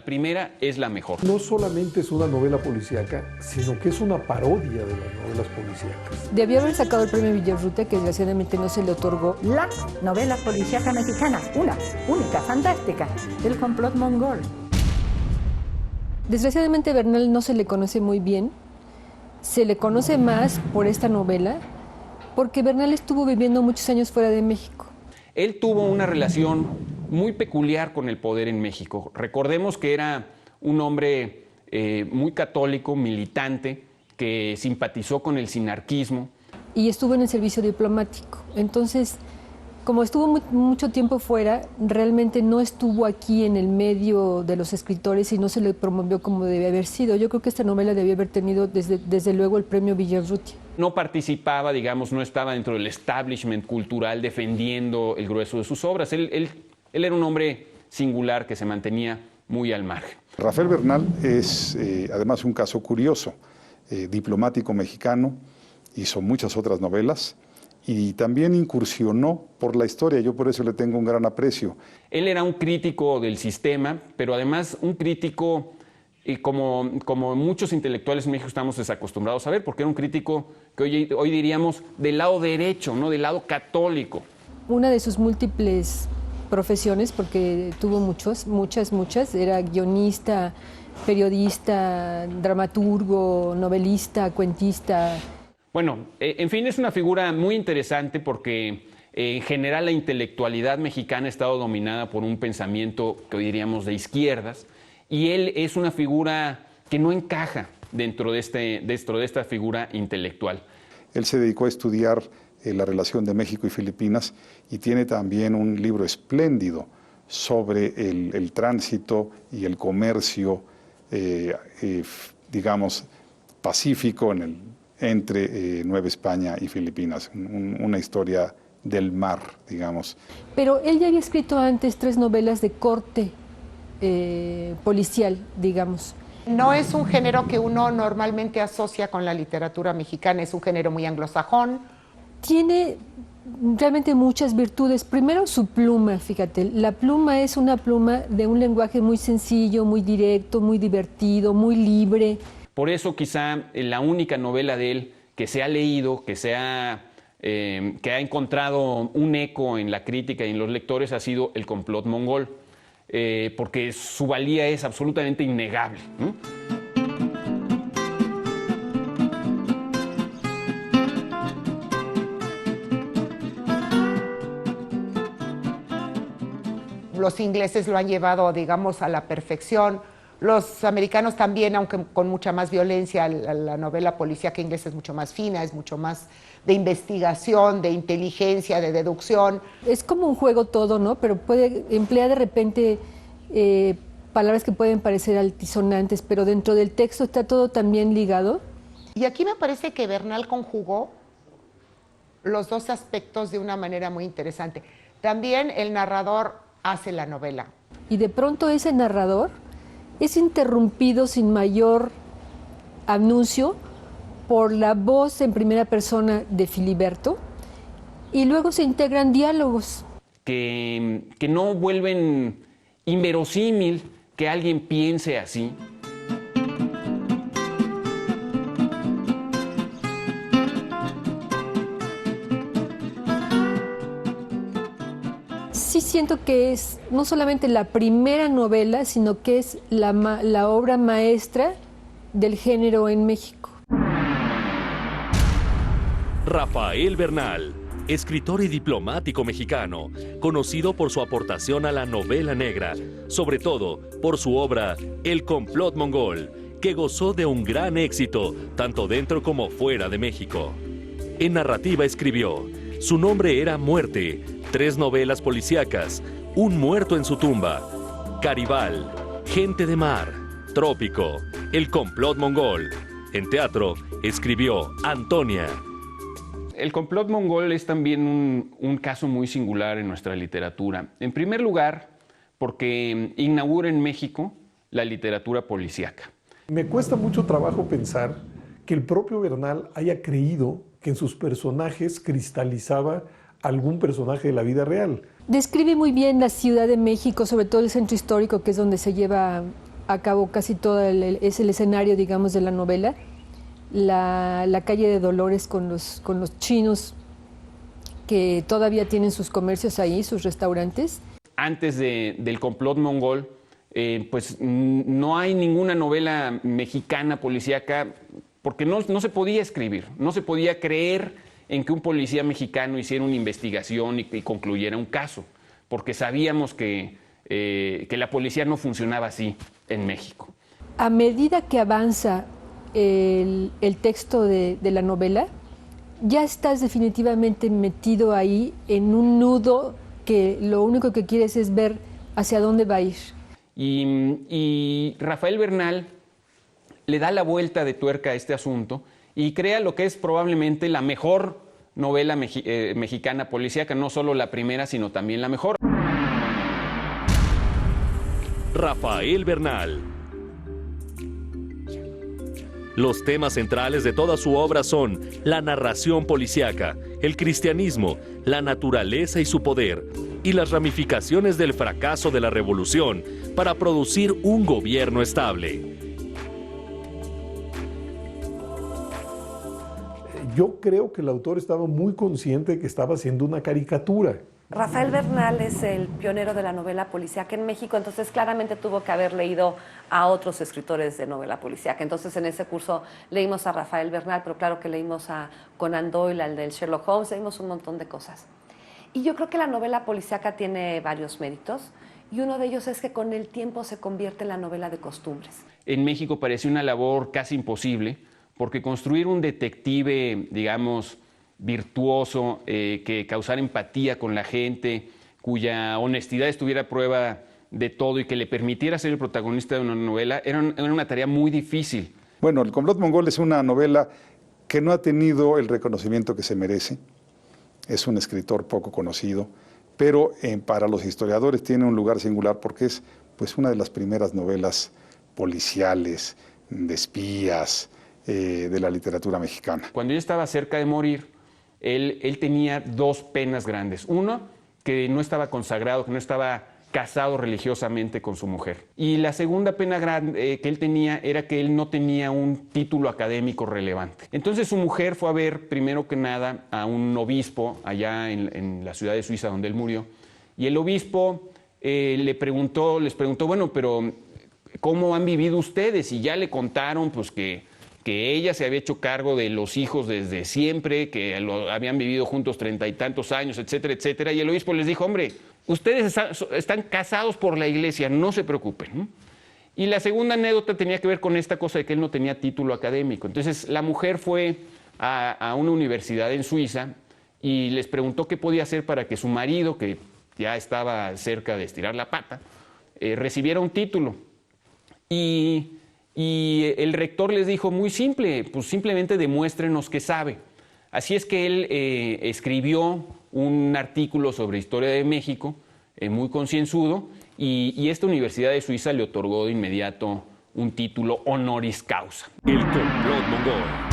La primera es la mejor. No solamente es una novela policíaca, sino que es una parodia de las novelas policíacas. Debió haber sacado el premio Villarrutia, que desgraciadamente no se le otorgó. La novela policíaca mexicana, una, única, fantástica, El complot mongol. Desgraciadamente Bernal no se le conoce muy bien. Se le conoce más por esta novela, porque Bernal estuvo viviendo muchos años fuera de México. Él tuvo una relación muy peculiar con el poder en México. Recordemos que era un hombre muy católico, militante, que simpatizó con el sinarquismo. Y estuvo en el servicio diplomático. Entonces, como estuvo mucho tiempo fuera, realmente no estuvo aquí en el medio de los escritores y no se le promovió como debía haber sido. Yo creo que esta novela debía haber tenido desde luego el premio Villarrutia. No participaba, digamos, no estaba dentro del establishment cultural defendiendo el grueso de sus obras. Él era un hombre singular que se mantenía muy al margen. Rafael Bernal es además un caso curioso, diplomático mexicano, hizo muchas otras novelas y también incursionó por la historia. Yo por eso le tengo un gran aprecio. Él era un crítico del sistema, pero además un crítico, como muchos intelectuales en México estamos desacostumbrados a ver, porque era un crítico que hoy diríamos del lado derecho, ¿no? Del lado católico. Una de sus múltiples profesiones, porque tuvo muchas, era guionista, periodista, dramaturgo, novelista, cuentista. Bueno, en fin, es una figura muy interesante porque en general la intelectualidad mexicana ha estado dominada por un pensamiento que hoy diríamos de izquierdas, y él es una figura que no encaja dentro de esta figura intelectual. Él se dedicó a estudiar la relación de México y Filipinas y tiene también un libro espléndido sobre el tránsito y el comercio, digamos, pacífico entre Nueva España y Filipinas, una historia del mar, digamos. Pero él ya había escrito antes 3 novelas de corte policial, digamos. No es un género que uno normalmente asocia con la literatura mexicana, es un género muy anglosajón. Tiene realmente muchas virtudes. Primero, su pluma, fíjate. La pluma es una pluma de un lenguaje muy sencillo, muy directo, muy divertido, muy libre. Por eso quizá la única novela de él que se ha leído, que ha encontrado un eco en la crítica y en los lectores ha sido El complot mongol, porque su valía es absolutamente innegable, ¿no? Los ingleses lo han llevado, digamos, a la perfección. Los americanos también, aunque con mucha más violencia. La novela policíaca inglesa es mucho más fina, es mucho más de investigación, de inteligencia, de deducción. Es como un juego todo, ¿no? Pero puede emplear de repente palabras que pueden parecer altisonantes, pero dentro del texto está todo también ligado. Y aquí me parece que Bernal conjugó los dos aspectos de una manera muy interesante. También el narrador hace la novela. Y de pronto ese narrador es interrumpido sin mayor anuncio por la voz en primera persona de Filiberto, y luego se integran diálogos. Que no vuelven inverosímil que alguien piense así. Sí siento que es no solamente la primera novela, sino que es la obra maestra del género en México. Rafael Bernal, escritor y diplomático mexicano, conocido por su aportación a la novela negra, sobre todo por su obra El complot mongol, que gozó de un gran éxito tanto dentro como fuera de México. En narrativa escribió Su nombre era Muerte, 3 novelas policíacas, Un muerto en su tumba, Caribal, Gente de mar, Trópico, El complot mongol. En teatro escribió Antonia. El complot mongol es también un caso muy singular en nuestra literatura. En primer lugar, porque inaugura en México la literatura policíaca. Me cuesta mucho trabajo pensar que el propio Bernal haya creído que en sus personajes cristalizaba algún personaje de la vida real. Describe muy bien la Ciudad de México, sobre todo el centro histórico, que es donde se lleva a cabo casi todo es el escenario, digamos, de la novela. La calle de Dolores con los chinos que todavía tienen sus comercios ahí, sus restaurantes. Antes del complot mongol, pues no hay ninguna novela mexicana policíaca porque no se podía escribir, no se podía creer en que un policía mexicano hiciera una investigación y concluyera un caso, porque sabíamos que la policía no funcionaba así en México. A medida que avanza el texto de la novela, ya estás definitivamente metido ahí en un nudo que lo único que quieres es ver hacia dónde va a ir. Y Rafael Bernal le da la vuelta de tuerca a este asunto y crea lo que es probablemente la mejor novela mexicana policíaca, no solo la primera, sino también la mejor. Rafael Bernal. Los temas centrales de toda su obra son la narración policíaca, el cristianismo, la naturaleza y su poder, y las ramificaciones del fracaso de la revolución para producir un gobierno estable. Yo creo que el autor estaba muy consciente de que estaba haciendo una caricatura. Rafael Bernal es el pionero de la novela policíaca en México, entonces claramente tuvo que haber leído a otros escritores de novela policíaca. Entonces en ese curso leímos a Rafael Bernal, pero claro que leímos a Conan Doyle, al del Sherlock Holmes, leímos un montón de cosas. Y yo creo que la novela policíaca tiene varios méritos, y uno de ellos es que con el tiempo se convierte en la novela de costumbres. En México parecía una labor casi imposible, porque construir un detective, digamos, virtuoso, que causara empatía con la gente, cuya honestidad estuviera a prueba de todo y que le permitiera ser el protagonista de una novela, era una tarea muy difícil. Bueno, El complot mongol es una novela que no ha tenido el reconocimiento que se merece. Es un escritor poco conocido, pero para los historiadores tiene un lugar singular porque es pues, una de las primeras novelas policiales, de espías, de la literatura mexicana. Cuando yo estaba cerca de morir, él tenía dos penas grandes. Uno, que no estaba consagrado, que no estaba casado religiosamente con su mujer. Y la segunda pena grande que él tenía era que él no tenía un título académico relevante. Entonces su mujer fue a ver, primero que nada, a un obispo allá en la ciudad de Suiza donde él murió. Y el obispo les preguntó, bueno, pero ¿cómo han vivido ustedes? Y ya le contaron pues que ella se había hecho cargo de los hijos desde siempre, que habían vivido juntos 30 y tantos años, etcétera, etcétera. Y el obispo les dijo, hombre, ustedes están casados por la iglesia, no se preocupen, ¿no? Y la segunda anécdota tenía que ver con esta cosa de que él no tenía título académico. Entonces la mujer fue a una universidad en Suiza y les preguntó qué podía hacer para que su marido, que ya estaba cerca de estirar la pata, recibiera un título. Y el rector les dijo, muy simple, pues simplemente demuéstrenos que sabe. Así es que él escribió un artículo sobre historia de México, muy concienzudo, y esta Universidad de Suiza le otorgó de inmediato un título honoris causa. El complot mongol.